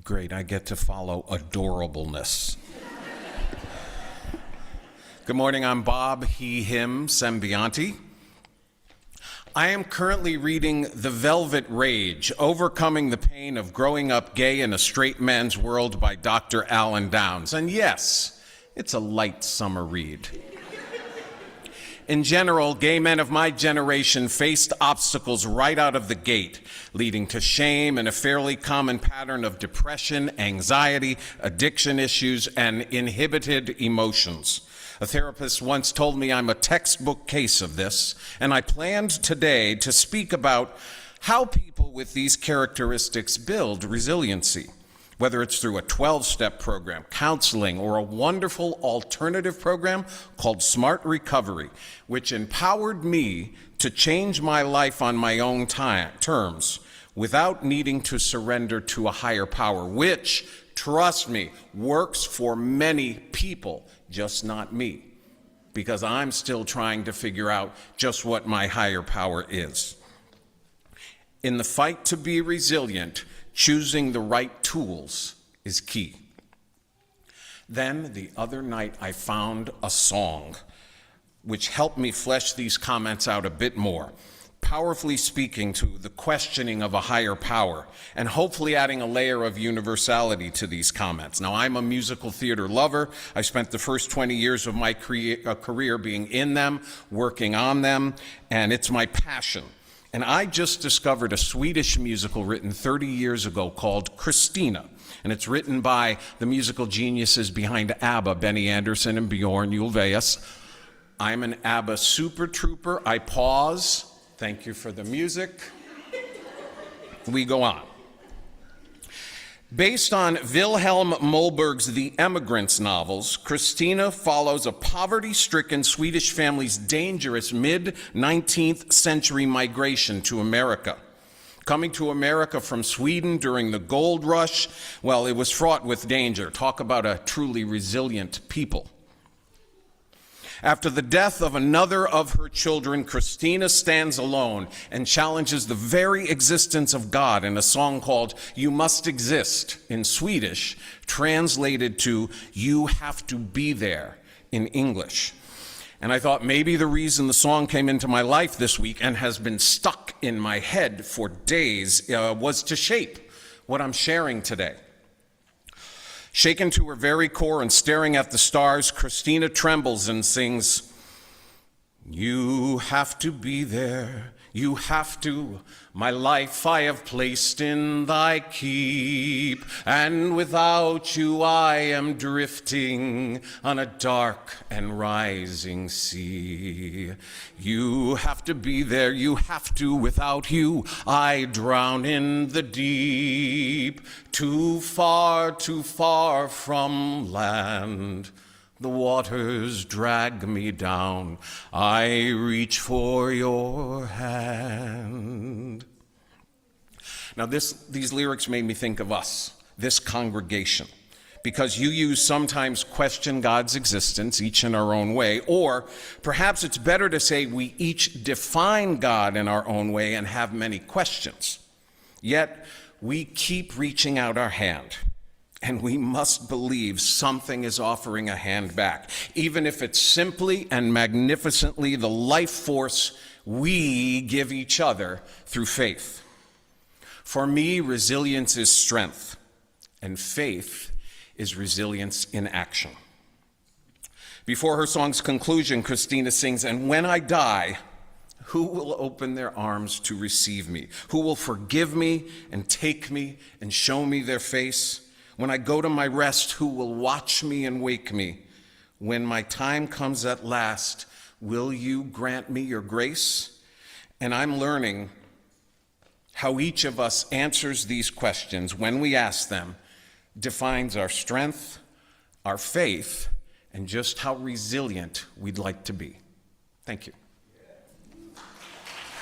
Great, I get to follow adorableness. Good morning, I'm Bob, he, him, Sembianti. I am currently reading The Velvet Rage, Overcoming the Pain of Growing Up Gay in a Straight Man's World by Dr. Alan Downs. And yes, it's a light summer read. In general, gay men of my generation faced obstacles right out of the gate, leading to shame and a fairly common pattern of depression, anxiety, addiction issues, and inhibited emotions. A therapist once told me I'm a textbook case of this, and I planned today to speak about how people with these characteristics build resiliency, whether it's through a 12-step program, counseling, or a wonderful alternative program called Smart Recovery, which empowered me to change my life on my own terms without needing to surrender to a higher power, which, trust me, works for many people, just not me, because I'm still trying to figure out just what my higher power is. In the fight to be resilient, choosing the right tools is key. Then the other night I found a song which helped me flesh these comments out a bit more, powerfully speaking to the questioning of a higher power and hopefully adding a layer of universality to these comments. Now, I'm a musical theater lover. I spent the first 20 years of my career being in them, working on them, and it's my passion. And I just discovered a Swedish musical written 30 years ago called Kristina. And it's written by the musical geniuses behind ABBA, Benny Andersson and Bjorn Ulvaeus. I'm an ABBA super trooper. I pause. Thank you for the music. We go on. Based on Wilhelm Moberg's The Emigrants novels, Kristina follows a poverty-stricken Swedish family's dangerous mid-19th century migration to America. Coming to America from Sweden during the gold rush, well, it was fraught with danger. Talk about a truly resilient people. After the death of another of her children, Kristina stands alone and challenges the very existence of God in a song called You Must Exist in Swedish, translated to You Have to Be There in English. And I thought maybe the reason the song came into my life this week and has been stuck in my head for days was to shape what I'm sharing today. Shaken to her very core and staring at the stars, Kristina trembles and sings, You have to be there, you have to, my life I have placed in thy keep, and without you I am drifting on a dark and rising sea. You have to be there, you have to, without you I drown in the deep, too far from land. The waters drag me down, I reach for your hand. Now these lyrics made me think of us, this congregation, because you sometimes question God's existence, each in our own way, or perhaps it's better to say we each define God in our own way and have many questions. Yet we keep reaching out our hand. And we must believe something is offering a hand back, even if it's simply and magnificently the life force we give each other through faith. For me, resilience is strength, and faith is resilience in action. Before her song's conclusion, Kristina sings, And when I die, who will open their arms to receive me? Who will forgive me and take me and show me their face? When I go to my rest, who will watch me and wake me? When my time comes at last, will you grant me your grace? And I'm learning how each of us answers these questions when we ask them, defines our strength, our faith, and just how resilient we'd like to be. Thank you.